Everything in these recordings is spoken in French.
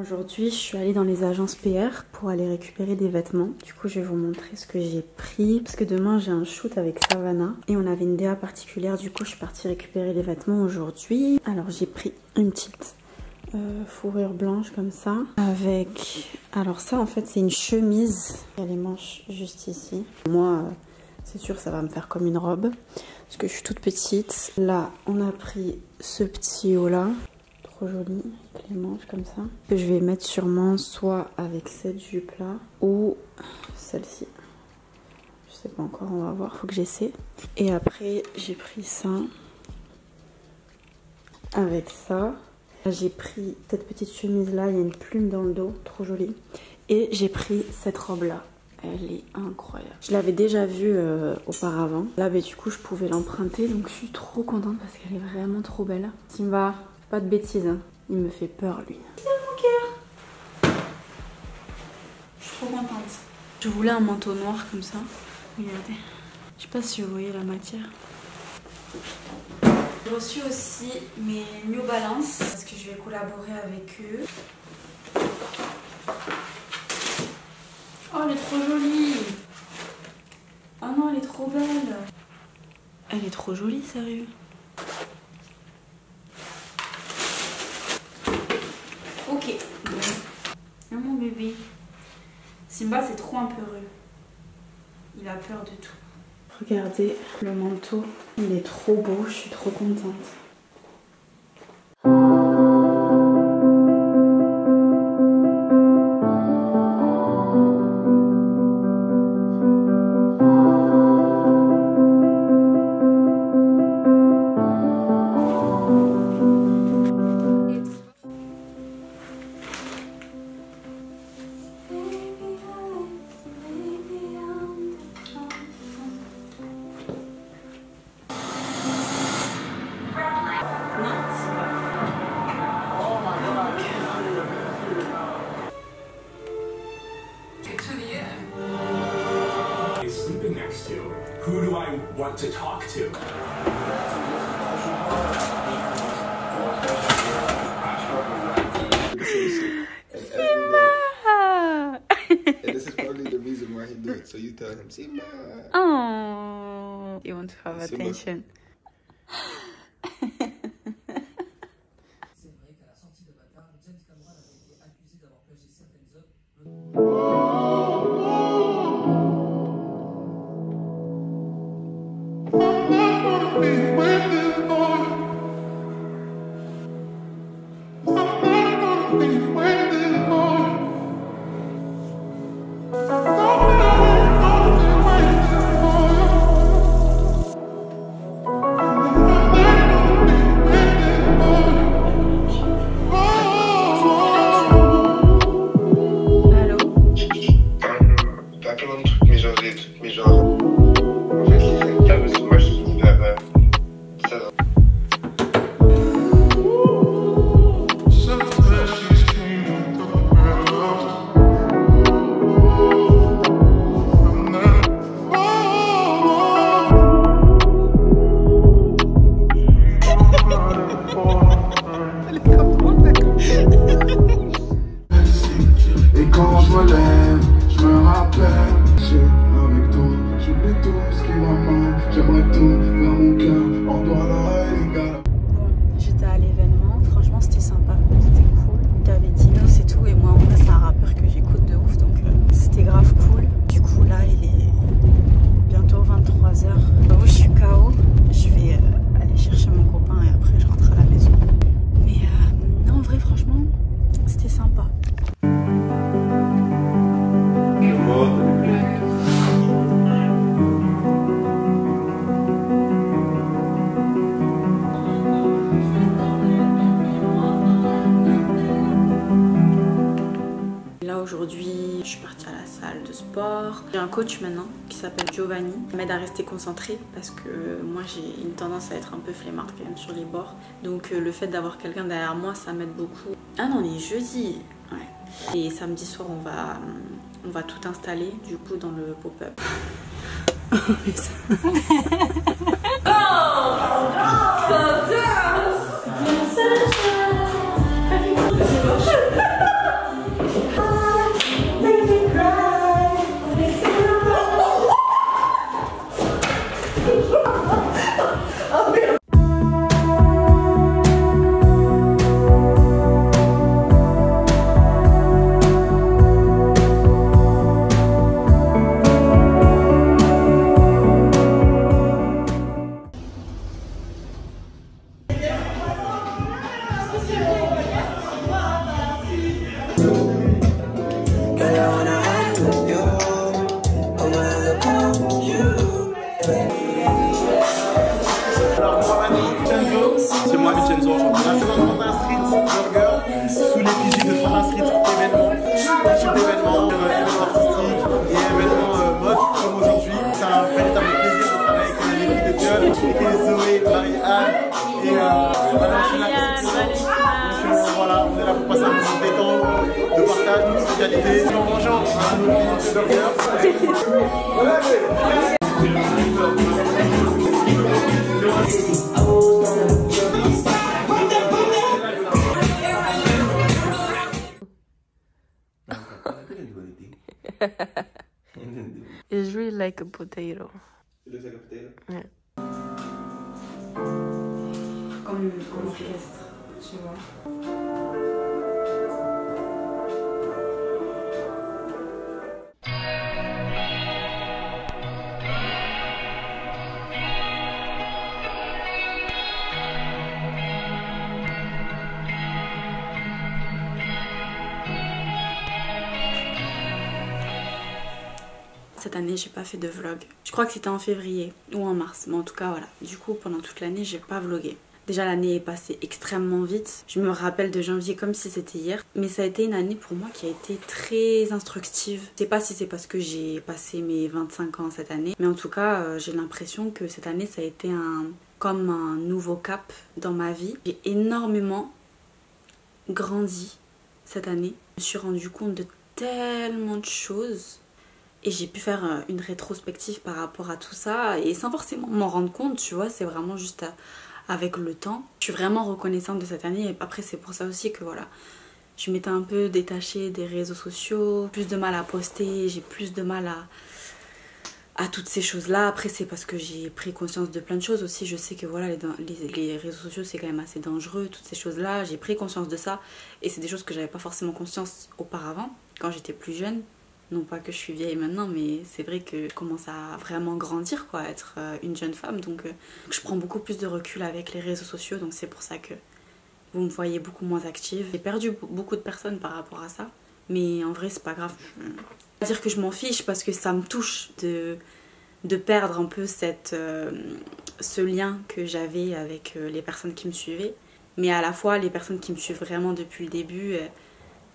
Aujourd'hui, je suis allée dans les agences PR pour aller récupérer des vêtements. Du coup, je vais vous montrer ce que j'ai pris. Parce que demain, j'ai un shoot avec Savannah. Et on avait une DA particulière. Du coup, je suis partie récupérer les vêtements aujourd'hui. Alors, j'ai pris une petite fourrure blanche comme ça. Avec... Alors ça, en fait, c'est une chemise. Il y a les manches juste ici. Moi, c'est sûr, ça va me faire comme une robe. Parce que je suis toute petite. Là, on a pris ce petit haut là. Trop joli, avec les manches comme ça. Que je vais mettre sûrement soit avec cette jupe là ou celle-ci. Je sais pas encore, on va voir, faut que j'essaie. Et après j'ai pris ça avec ça. J'ai pris cette petite chemise là, il y a une plume dans le dos, trop jolie. Et j'ai pris cette robe là. Elle est incroyable. Je l'avais déjà vue auparavant. Là, bah, du coup, je pouvais l'emprunter. Donc, je suis trop contente parce qu'elle est vraiment trop belle. Simba, pas de bêtises. Hein. Il me fait peur, lui. C'est mon cœur. Je suis trop contente. Je voulais un manteau noir comme ça. Regardez. Je sais pas si vous voyez la matière. J'ai reçu aussi mes New Balance parce que je vais collaborer avec eux. Oh, elle est trop jolie. Oh non, elle est trop belle. Elle est trop jolie, sérieux. Ok. Oh, mon bébé. Simba, c'est trop apeureux. Il a peur de tout. Regardez le manteau. Il est trop beau, je suis trop contente. Who do I want to talk to? Simba! And this is probably the reason why he do it. So you tell him, Simba. Oh, you want to have Simba. attention. J'étais à l'événement, franchement c'était sympa, c'était cool. Il y avait Dinos et tout, et moi en vrai c'est un rappeur que j'écoute de ouf, donc c'était grave cool. Du coup là il est bientôt 23h. J'avoue je suis KO, je vais aller chercher mon copain et après je rentre à la maison. Mais non en vrai franchement c'était sympa. Aujourd'hui, je suis partie à la salle de sport. J'ai un coach maintenant qui qui s'appelle Giovanni. Ça m'aide à rester concentrée parce que moi j'ai une tendance à être un peu flemmarde quand même sur les bords. Donc le fait d'avoir quelqu'un derrière moi, ça m'aide beaucoup. Ah non, les jeudis, ouais. Et samedi soir, on va tout installer du coup dans le pop-up. C'est moi Vincenzo, enchanté. Fanta Street Burger, sous l'effigie de Fanta Street événement, type d'événement, événement artistique et événement mode comme aujourd'hui. C'est un véritable plaisir de travailler avec l'équipe de Diol, avec Zoé, Marie-Anne et Valentina. Voilà, on est là pour passer un moment de détente, de partage, de socialité. En mangeant un burger. It's really like a potato. It looks like a potato. Yeah. Comme un orchestre, tu vois. Cette année, j'ai pas fait de vlog. Je crois que c'était en février ou en mars, mais en tout cas voilà. Du coup, pendant toute l'année, j'ai pas vlogué. Déjà, l'année est passée extrêmement vite. Je me rappelle de janvier comme si c'était hier. Mais ça a été une année pour moi qui a été très instructive. Je sais pas si c'est parce que j'ai passé mes 25 ans cette année, mais en tout cas, j'ai l'impression que cette année, ça a été comme un nouveau cap dans ma vie. J'ai énormément grandi cette année. Je me suis rendu compte de tellement de choses. Et j'ai pu faire une rétrospective par rapport à tout ça. Et sans forcément m'en rendre compte, tu vois, c'est vraiment juste avec le temps. Je suis vraiment reconnaissante de cette année. Et après, c'est pour ça aussi que voilà, je m'étais un peu détachée des réseaux sociaux. Plus de mal à poster, j'ai plus de mal à toutes ces choses-là. Après, c'est parce que j'ai pris conscience de plein de choses aussi. Je sais que voilà, les réseaux sociaux, c'est quand même assez dangereux, toutes ces choses-là. J'ai pris conscience de ça. Et c'est des choses que j'avais pas forcément conscience auparavant, quand j'étais plus jeune. Non pas que je suis vieille maintenant, mais c'est vrai que je commence à vraiment grandir, quoi, être une jeune femme. Donc je prends beaucoup plus de recul avec les réseaux sociaux. Donc c'est pour ça que vous me voyez beaucoup moins active. J'ai perdu beaucoup de personnes par rapport à ça. Mais en vrai, c'est pas grave. Je vais pas dire que je m'en fiche parce que ça me touche de perdre un peu ce lien que j'avais avec les personnes qui me suivaient. Mais à la fois, les personnes qui me suivent vraiment depuis le début...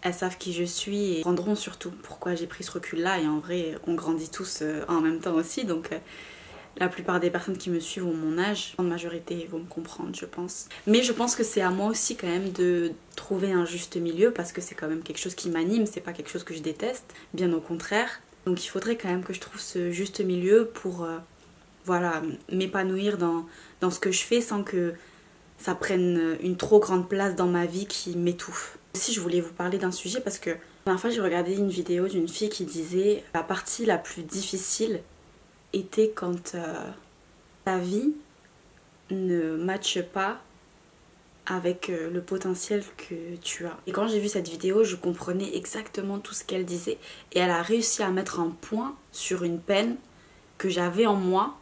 elles savent qui je suis et comprendront surtout pourquoi j'ai pris ce recul-là. Et en vrai, on grandit tous en même temps aussi. Donc la plupart des personnes qui me suivent ont mon âge. En majorité vont me comprendre, je pense. Mais je pense que c'est à moi aussi quand même de trouver un juste milieu parce que c'est quand même quelque chose qui m'anime. C'est pas quelque chose que je déteste, bien au contraire. Donc il faudrait quand même que je trouve ce juste milieu pour voilà, m'épanouir dans ce que je fais sans que ça prenne une trop grande place dans ma vie qui m'étouffe. Aussi, je voulais vous parler d'un sujet parce que la dernière fois j'ai regardé une vidéo d'une fille qui disait la partie la plus difficile était quand ta vie ne matche pas avec le potentiel que tu as. Et quand j'ai vu cette vidéo, je comprenais exactement tout ce qu'elle disait et elle a réussi à mettre un point sur une peine que j'avais en moi,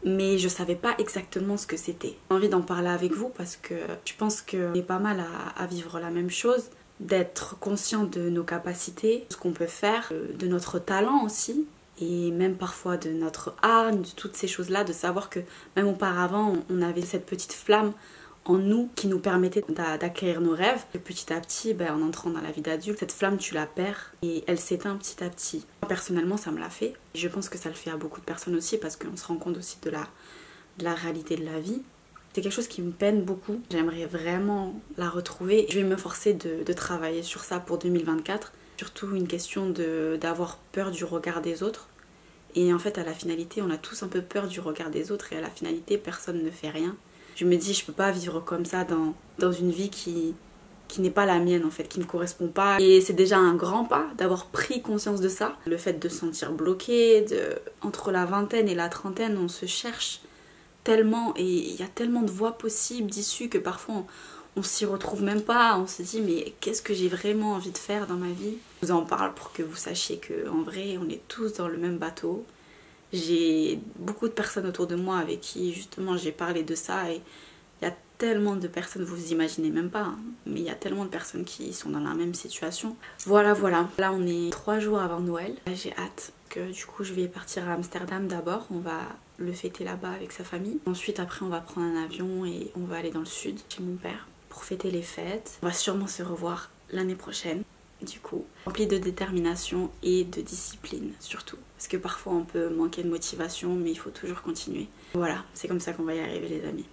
mais je savais pas exactement ce que c'était. J'ai envie d'en parler avec vous parce que je pense qu'on est pas mal à vivre la même chose, d'être conscient de nos capacités, de ce qu'on peut faire, de notre talent aussi, et même parfois de notre hargne, de toutes ces choses-là, de savoir que même auparavant on avait cette petite flamme en nous qui nous permettait d'acquérir nos rêves. Et petit à petit, en entrant dans la vie d'adulte, cette flamme tu la perds et elle s'éteint petit à petit. Personnellement ça me l'a fait. Je pense que ça le fait à beaucoup de personnes aussi parce qu'on se rend compte aussi de la réalité de la vie. C'est quelque chose qui me peine beaucoup. J'aimerais vraiment la retrouver. Je vais me forcer de travailler sur ça pour 2024. Surtout une question d'avoir peur du regard des autres. Et en fait à la finalité on a tous un peu peur du regard des autres et à la finalité personne ne fait rien. Je me dis je peux pas vivre comme ça dans une vie qui n'est pas la mienne en fait, qui ne correspond pas. Et c'est déjà un grand pas d'avoir pris conscience de ça. Le fait de se sentir bloqué, entre la vingtaine et la trentaine on se cherche tellement et il y a tellement de voies possibles, d'issues que parfois on s'y retrouve même pas. On se dit mais qu'est-ce que j'ai vraiment envie de faire dans ma vie? Je vous en parle pour que vous sachiez qu'en vrai on est tous dans le même bateau. J'ai beaucoup de personnes autour de moi avec qui justement j'ai parlé de ça et il y a tellement de personnes, vous vous imaginez même pas, hein, mais il y a tellement de personnes qui sont dans la même situation. Voilà. Là on est 3 jours avant Noël. J'ai hâte que du coup je vais partir à Amsterdam d'abord. On va le fêter là-bas avec sa famille. Ensuite après on va prendre un avion et on va aller dans le sud chez mon père pour fêter les fêtes. On va sûrement se revoir l'année prochaine. Du coup, rempli de détermination et de discipline surtout. Parce que parfois on peut manquer de motivation mais il faut toujours continuer. Voilà, c'est comme ça qu'on va y arriver les amis.